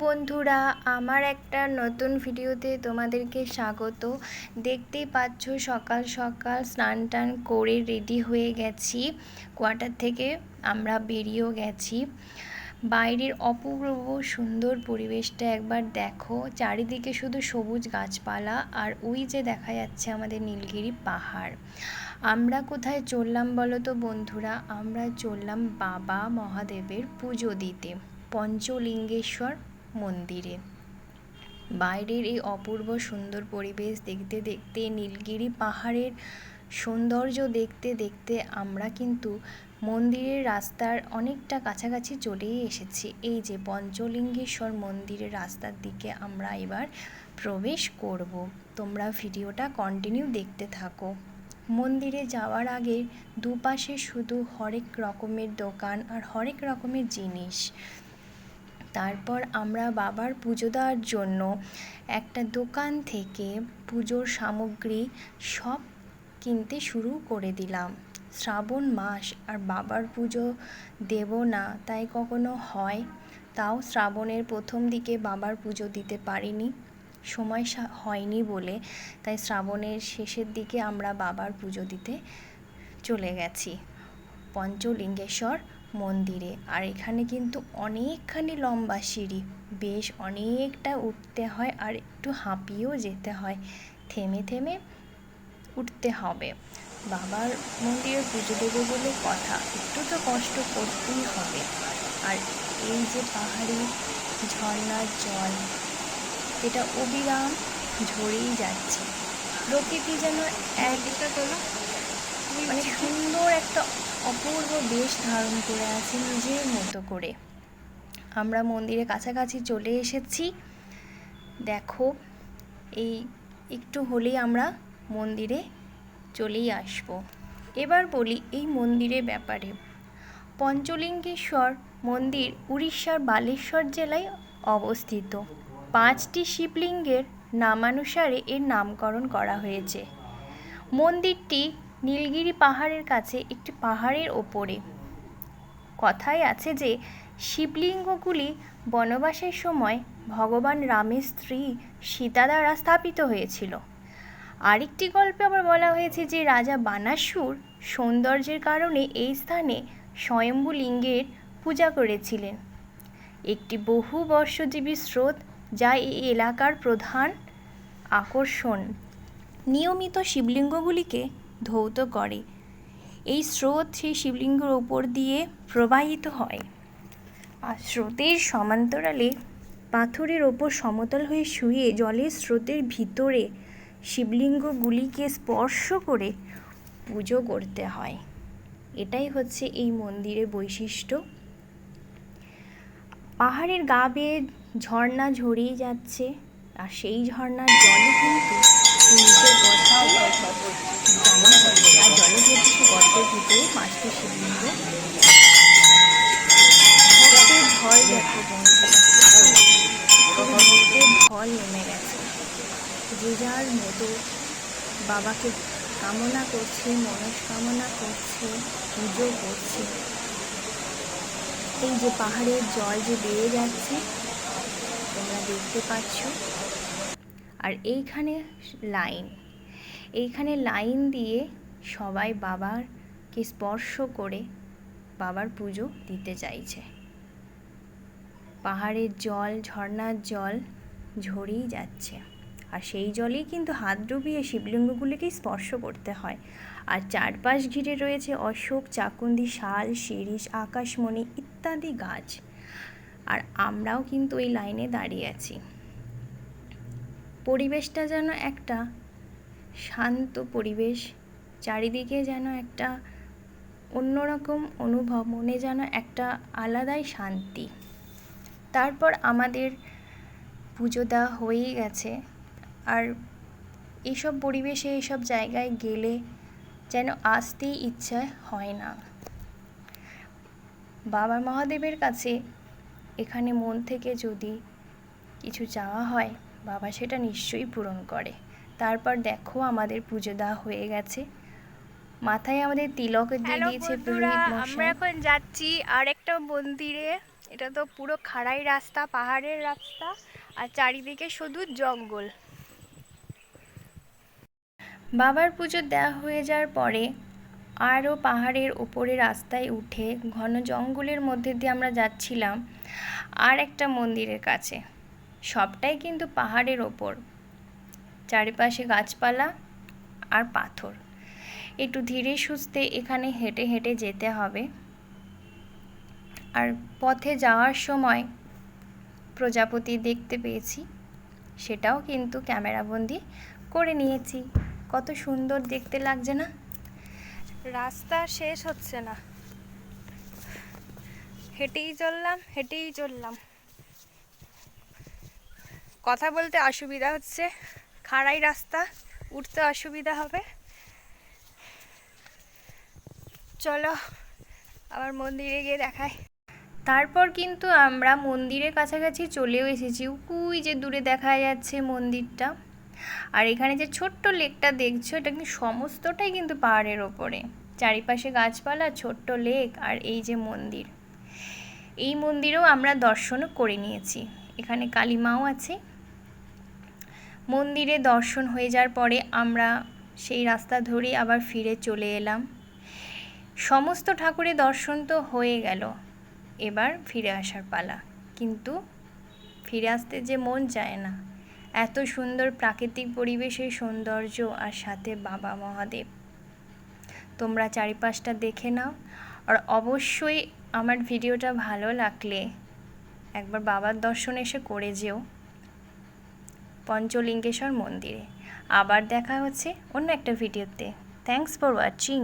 বন্ধুরা, আমার একটা নতুন ভিডিওতে তোমাদেরকে স্বাগত। দেখতেই পাচ্ছ সকাল সকাল স্নান টান করে রেডি হয়ে গেছি। কোয়ার্টার থেকে আমরা বেরিয়েও গেছি। বাইরের অপূর্ব সুন্দর পরিবেশটা একবার দেখো, চারিদিকে শুধু সবুজ গাছপালা, আর ওই যে দেখা যাচ্ছে আমাদের নীলগিরি পাহাড়। আমরা কোথায় চললাম বলো তো বন্ধুরা? আমরা চললাম বাবা মহাদেবের পুজো দিতে পঞ্চলিঙ্গেশ্বর মন্দিরে। বাইরের এই অপূর্ব সুন্দর পরিবেশ দেখতে দেখতে, নীলগিরি পাহাড়ের সৌন্দর্য দেখতে দেখতে আমরা কিন্তু মন্দিরের রাস্তার অনেকটা কাছাকাছি চলেই এসেছি। এই যে পঞ্চলিঙ্গেশ্বর মন্দিরের রাস্তার দিকে আমরা এবার প্রবেশ করব। তোমরা ভিডিওটা কন্টিনিউ দেখতে থাকো। মন্দিরে যাওয়ার আগে দুপাশে শুধু হরেক রকমের দোকান আর হরেক রকমের জিনিস। তারপর আমরা বাবার পুজো দেওয়ার জন্য একটা দোকান থেকে পুজোর সামগ্রী সব কিনতে শুরু করে দিলাম। শ্রাবণ মাস, আর বাবার পুজো দেব না তাই কখনো হয়? তাও শ্রাবণের প্রথম দিকে বাবার পুজো দিতে পারিনি, সময় হয়নি বলে, তাই শ্রাবণের শেষের দিকে আমরা বাবার পুজো দিতে চলে গেছি পঞ্চলিঙ্গেশ্বর মন্দিরে। আর এখানে কিন্তু অনেকখানি লম্বা সিঁড়ি, বেশ অনেকটা উঠতে হয়, আর একটু হাঁপিয়েও যেতে হয়, থেমে থেমে উঠতে হবে। বাবার মন্দিরে পুজো দেবো বলে কথা, একটু তো কষ্ট করতেই হবে। আর এই যে পাহাড়ি ঝর্ণার জল, যেটা অবিরাম ঝরেই যাচ্ছে, প্রকৃতি যেন একটা মানে সুন্দর একটা অপূর্ব বেশ ধারণ করে আছে নিজের মতো করে। আমরা মন্দিরের কাছাকাছি চলে এসেছি। দেখো, এই একটু হলেই আমরা মন্দিরে চলেই আসব। এবার বলি এই মন্দিরের ব্যাপারে। পঞ্চলিঙ্গেশ্বর মন্দির উড়িষ্যার বালেশ্বর জেলায় অবস্থিত। 5টি শিবলিঙ্গের নামানুসারে এর নামকরণ করা হয়েছে। মন্দিরটি নীলগিরি পাহাড়ের কাছে একটি পাহাড়ের ওপরে। কথায় আছে যে শিবলিঙ্গগুলি বনবাসের সময় ভগবান রামের স্ত্রী সীতা দ্বারা স্থাপিত হয়েছিল। আরেকটি গল্পে আবার বলা হয়েছে যে রাজা বানাসুর সৌন্দর্যের কারণে এই স্থানে স্বয়ম্ভু লিঙ্গের পূজা করেছিলেন। একটি বহু বর্ষজীবী স্রোত যা এই এলাকার প্রধান আকর্ষণ নিয়মিত শিবলিঙ্গগুলিকে ধৌত করে। এই স্রোত সেই শিবলিঙ্গের ওপর দিয়ে প্রবাহিত হয়, আর স্রোতের সমান্তরালে পাথরের ওপর সমতল হয়ে শুয়ে জলের স্রোতের ভিতরে শিবলিঙ্গগুলিকে স্পর্শ করে পুজো করতে হয়। এটাই হচ্ছে এই মন্দিরের বৈশিষ্ট্য। পাহাড়ের গা বেয়ে ঝর্ণা ঝরিয়ে যাচ্ছে, আর সেই ঝর্ণার জলে কিন্তু নিচের গর্তে জমা হচ্ছে, আর জলে ভর্তি সেই গর্তের ভিতরে 5টি শিবলিঙ্গ। ভক্তের ঢল দেখো বন্ধুরা, ভক্তের ঢল নেমে গেছে। যে যার মতো বাবাকে কামনা করছে, মনস্কামনা করছে, পুজো করছে। এই যে পাহাড়ের জল যে বেয়ে যাচ্ছে তোমরা দেখতে পাচ্ছ। আর এইখানে লাইন দিয়ে সবাই বাবাকে স্পর্শ করে বাবার পুজো দিতে চাইছে। পাহাড়ের জল, ঝর্ণার জল ঝরেই যাচ্ছে, আর সেই জলেই কিন্তু হাত ডুবিয়ে শিবলিঙ্গগুলিকে স্পর্শ করতে হয়। আর চারপাশ ঘিরে রয়েছে অশোক, চাকুন্দি, শাল, শিরীষ, আকাশমণি ইত্যাদি গাছ। আর আমরাও কিন্তু এই লাইনে দাঁড়িয়ে আছি। পরিবেশটা যেন একটা শান্ত পরিবেশ, চারিদিকে যেন একটা অন্যরকম অনুভব, মনে যেন একটা আলাদাই শান্তি। তারপর আমাদের পুজো দেওয়া হয়েই গেছে, আর এইসব পরিবেশে এইসব জায়গায় গেলে যেন আসতেই ইচ্ছা হয় না। বাবা মহাদেবের কাছে এখানে মন থেকে যদি কিছু চাওয়া হয়, বাবা সেটা নিশ্চয়ই পূরণ করে। তারপর দেখো আমাদের পুজো দেওয়া হয়ে গেছে, মাথায় আমাদের তিলক দিয়ে দিয়েছে পুরোহিত মশাই। আমরা এখন যাচ্ছি আর একটা মন্দিরে। এটা তো পুরো খাড়াই রাস্তা, পাহাড়ের রাস্তা, আর চারিদিকে শুধু জঙ্গল। বাবার পুজো দেওয়া হয়ে যাওয়ার পরে আরও পাহাড়ের উপরে রাস্তায় উঠে ঘন জঙ্গলের মধ্যে দিয়ে আমরা যাচ্ছিলাম আর একটা মন্দিরের কাছে। সবটাই কিন্তু পাহাড়ের ওপর, চারিপাশে গাছপালা আর পাথর। একটু ধীরে সুস্থে এখানে হেঁটে হেঁটে যেতে হবে। আর পথে যাওয়ার সময় প্রজাপতি দেখতে পেয়েছি, সেটাও কিন্তু ক্যামেরাবন্দি করে নিয়েছি। কত সুন্দর দেখতে লাগছে না? রাস্তা শেষ হচ্ছে না, হেঁটেই চললাম। কথা বলতে অসুবিধা হচ্ছে, খাড়াই রাস্তা, উঠতে অসুবিধা হবে। চলো আবার মন্দিরে গিয়ে দেখাই। তারপর কিন্তু আমরা মন্দিরের কাছাকাছি চলেও এসেছি। ওই যে দূরে দেখা যাচ্ছে মন্দিরটা। আর এখানে যে ছোট্ট লেকটা দেখছো, এটা কিন্তু সমস্তটাই কিন্তু পাহাড়ের ওপরে, চারিপাশে গাছপালা, ছোট্ট লেক আর এই যে মন্দির। এই মন্দিরেও আমরা দর্শনও করে নিয়েছি। এখানে কালী মাও আছে। মন্দিরে দর্শন হয়ে যাওয়ার পরে আমরা সেই রাস্তা ধরে আবার ফিরে চলে এলাম। সমস্ত ঠাকুরের দর্শন তো হয়ে গেল, এবার ফিরে আসার পালা। কিন্তু ফিরে আসতে যে মন চায় না, এত সুন্দর প্রাকৃতিক পরিবেশের সৌন্দর্য আর সাথে বাবা মহাদেব। তোমরা চারিপাশটা দেখে নাও। আর অবশ্যই আমার ভিডিওটা ভালো লাগলে একবার বাবার দর্শন এসে করে যেও পঞ্চলিঙ্গেশ্বর মন্দিরে। আবার দেখা হচ্ছে অন্য একটা ভিডিওতে। Thanks for watching.